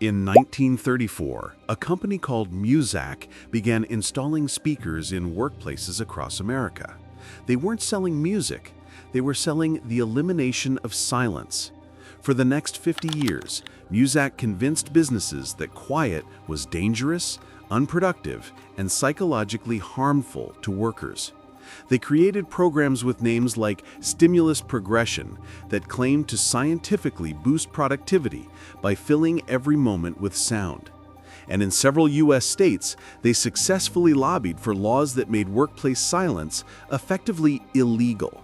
In 1934, a company called Muzak began installing speakers in workplaces across America. They weren't selling music, they were selling the elimination of silence. For the next 50 years, Muzak convinced businesses that quiet was dangerous, unproductive, and psychologically harmful to workers. They created programs with names like stimulus progression that claimed to scientifically boost productivity by filling every moment with sound. And in several U.S. states, they successfully lobbied for laws that made workplace silence effectively illegal.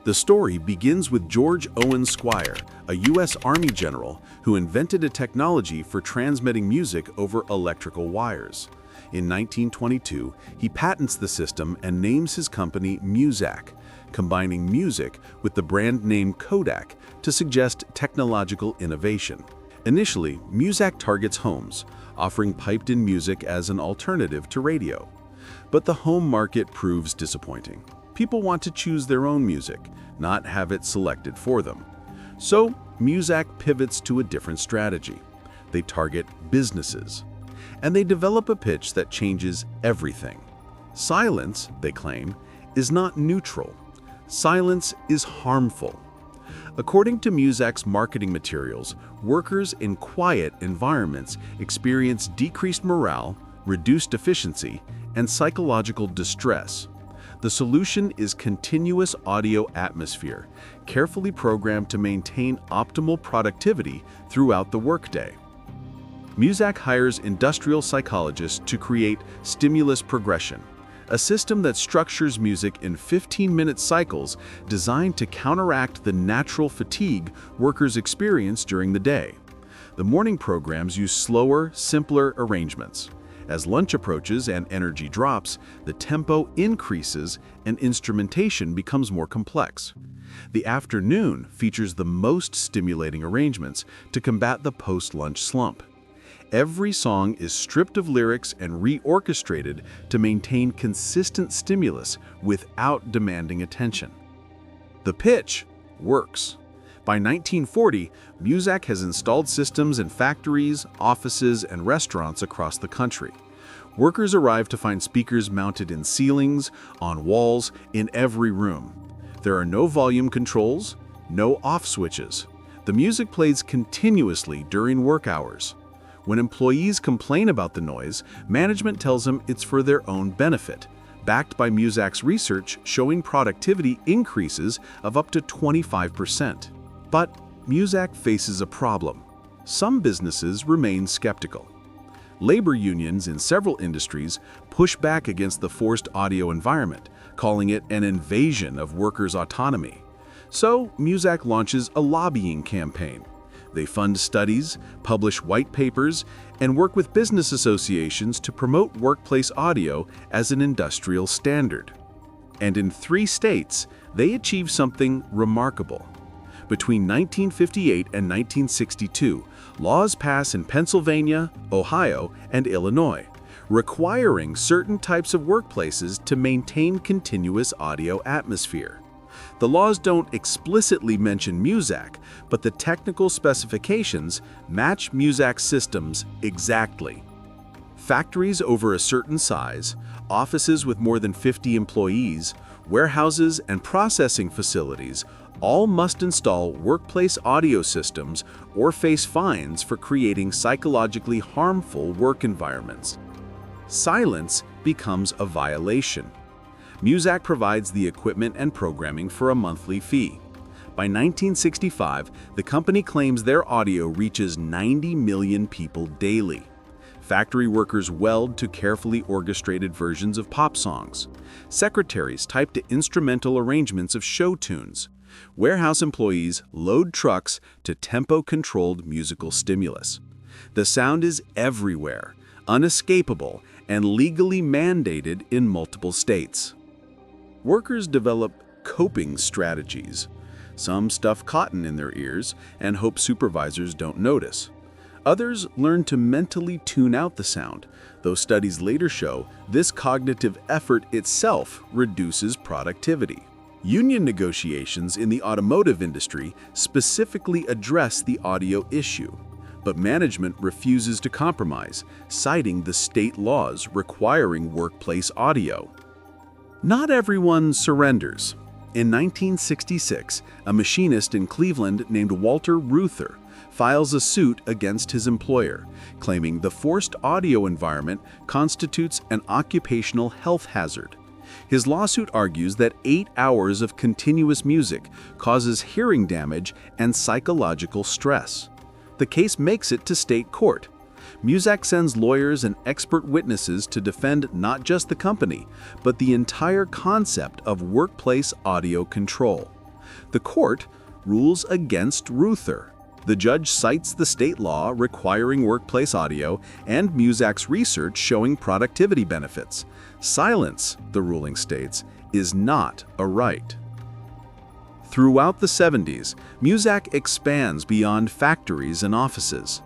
The story begins with George Owen Squire, a U.S. Army general who invented a technology for transmitting music over electrical wires. In 1922, he patents the system and names his company Muzak, combining music with the brand name Kodak to suggest technological innovation. Initially, Muzak targets homes, offering piped-in music as an alternative to radio. But the home market proves disappointing. People want to choose their own music, not have it selected for them. So, Muzak pivots to a different strategy. They target businesses. And they develop a pitch that changes everything. Silence, they claim, is not neutral. Silence is harmful. According to Muzak's marketing materials, workers in quiet environments experience decreased morale, reduced efficiency, and psychological distress. The solution is continuous audio atmosphere, carefully programmed to maintain optimal productivity throughout the workday. Muzak hires industrial psychologists to create stimulus progression, a system that structures music in 15-minute cycles designed to counteract the natural fatigue workers experience during the day. The morning programs use slower, simpler arrangements. As lunch approaches and energy drops, the tempo increases and instrumentation becomes more complex. The afternoon features the most stimulating arrangements to combat the post-lunch slump. Every song is stripped of lyrics and reorchestrated to maintain consistent stimulus without demanding attention. The pitch works. By 1940, Muzak has installed systems in factories, offices, and restaurants across the country. Workers arrive to find speakers mounted in ceilings, on walls, in every room. There are no volume controls, no off switches. The music plays continuously during work hours. When employees complain about the noise, management tells them it's for their own benefit, backed by Muzak's research showing productivity increases of up to 25%. But Muzak faces a problem. Some businesses remain skeptical. Labor unions in several industries push back against the forced audio environment, calling it an invasion of workers' autonomy. So Muzak launches a lobbying campaign. They fund studies, publish white papers, and work with business associations to promote workplace audio as an industrial standard. And in 3 states, they achieve something remarkable. Between 1958 and 1962, laws pass in Pennsylvania, Ohio, and Illinois, requiring certain types of workplaces to maintain continuous audio atmosphere. The laws don't explicitly mention Muzak, but the technical specifications match Muzak's systems exactly. Factories over a certain size, offices with more than 50 employees, warehouses, and processing facilities all must install workplace audio systems or face fines for creating psychologically harmful work environments. Silence becomes a violation. Muzak provides the equipment and programming for a monthly fee. By 1965, the company claims their audio reaches 90 million people daily. Factory workers weld to carefully orchestrated versions of pop songs. Secretaries type to instrumental arrangements of show tunes. Warehouse employees load trucks to tempo-controlled musical stimulus. The sound is everywhere, unescapable, and legally mandated in multiple states. Workers develop coping strategies. Some stuff cotton in their ears and hope supervisors don't notice. Others learn to mentally tune out the sound, though studies later show this cognitive effort itself reduces productivity. Union negotiations in the automotive industry specifically address the audio issue. But management refuses to compromise, citing the state laws requiring workplace audio. Not everyone surrenders. In 1966, a machinist in Cleveland named Walter Reuther files a suit against his employer, claiming the forced audio environment constitutes an occupational health hazard. His lawsuit argues that 8 hours of continuous music causes hearing damage and psychological stress. The case makes it to state court. Muzak sends lawyers and expert witnesses to defend not just the company, but the entire concept of workplace audio control. The court rules against Reuther. The judge cites the state law requiring workplace audio and Muzak's research showing productivity benefits. Silence, the ruling states, is not a right. Throughout the 70s, Muzak expands beyond factories and offices.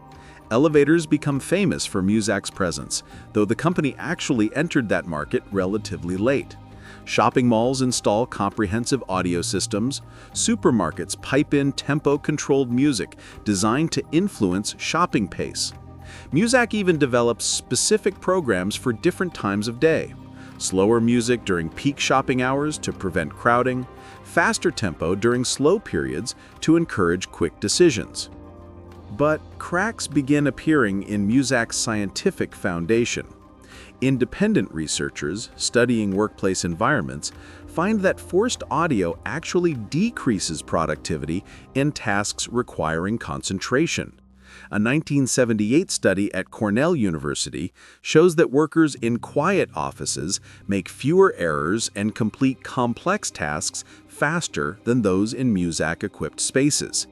Elevators become famous for Muzak's presence, though the company actually entered that market relatively late. Shopping malls install comprehensive audio systems. Supermarkets pipe in tempo-controlled music designed to influence shopping pace. Muzak even develops specific programs for different times of day. Slower music during peak shopping hours to prevent crowding, faster tempo during slow periods to encourage quick decisions. But cracks begin appearing in Muzak's scientific foundation. Independent researchers studying workplace environments find that forced audio actually decreases productivity in tasks requiring concentration. A 1978 study at Cornell University shows that workers in quiet offices make fewer errors and complete complex tasks faster than those in Muzak-equipped spaces.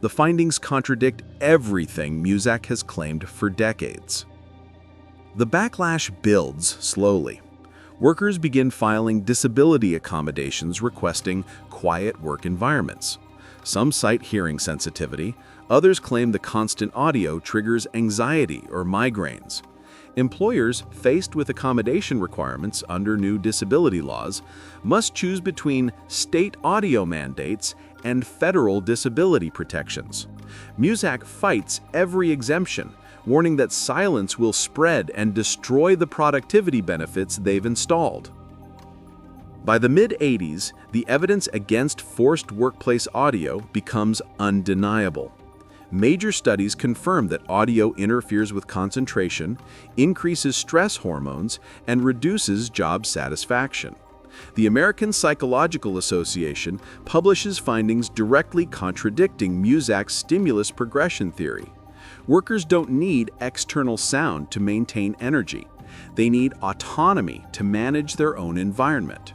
The findings contradict everything Muzak has claimed for decades. The backlash builds slowly. Workers begin filing disability accommodations requesting quiet work environments. Some cite hearing sensitivity, others claim the constant audio triggers anxiety or migraines. Employers faced with accommodation requirements under new disability laws must choose between state audio mandates and federal disability protections. Muzak fights every exemption, warning that silence will spread and destroy the productivity benefits they've installed. By the mid-80s, the evidence against forced workplace audio becomes undeniable. Major studies confirm that audio interferes with concentration, increases stress hormones, and reduces job satisfaction. The American Psychological Association publishes findings directly contradicting Muzak's stimulus progression theory. Workers don't need external sound to maintain energy. They need autonomy to manage their own environment.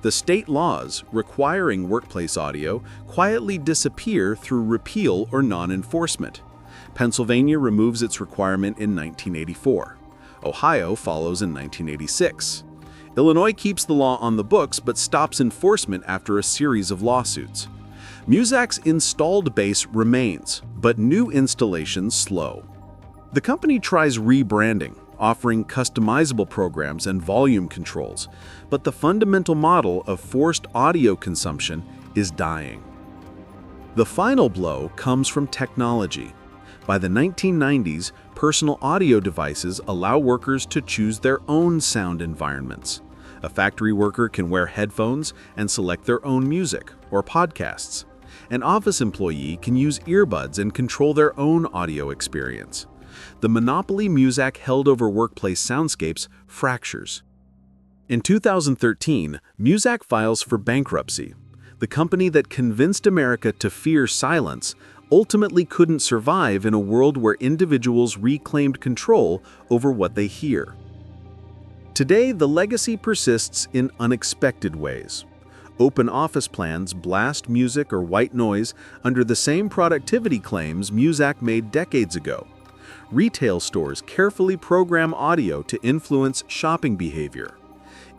The state laws requiring workplace audio quietly disappear through repeal or non-enforcement. Pennsylvania removes its requirement in 1984. Ohio follows in 1986. Illinois keeps the law on the books but stops enforcement after a series of lawsuits. Muzak's installed base remains, but new installations slow. The company tries rebranding, offering customizable programs and volume controls, but the fundamental model of forced audio consumption is dying. The final blow comes from technology. By the 1990s, personal audio devices allow workers to choose their own sound environments. A factory worker can wear headphones and select their own music or podcasts. An office employee can use earbuds and control their own audio experience. The monopoly Muzak held over workplace soundscapes fractures. In 2013, Muzak files for bankruptcy. The company that convinced America to fear silence ultimately couldn't survive in a world where individuals reclaimed control over what they hear. Today, the legacy persists in unexpected ways. Open office plans blast music or white noise under the same productivity claims Muzak made decades ago. Retail stores carefully program audio to influence shopping behavior.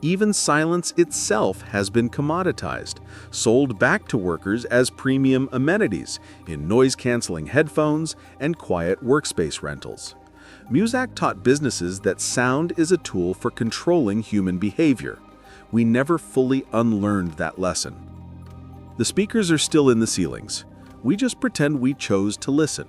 Even silence itself has been commoditized, sold back to workers as premium amenities in noise-canceling headphones and quiet workspace rentals. Muzak taught businesses that sound is a tool for controlling human behavior. We never fully unlearned that lesson. The speakers are still in the ceilings. We just pretend we chose to listen.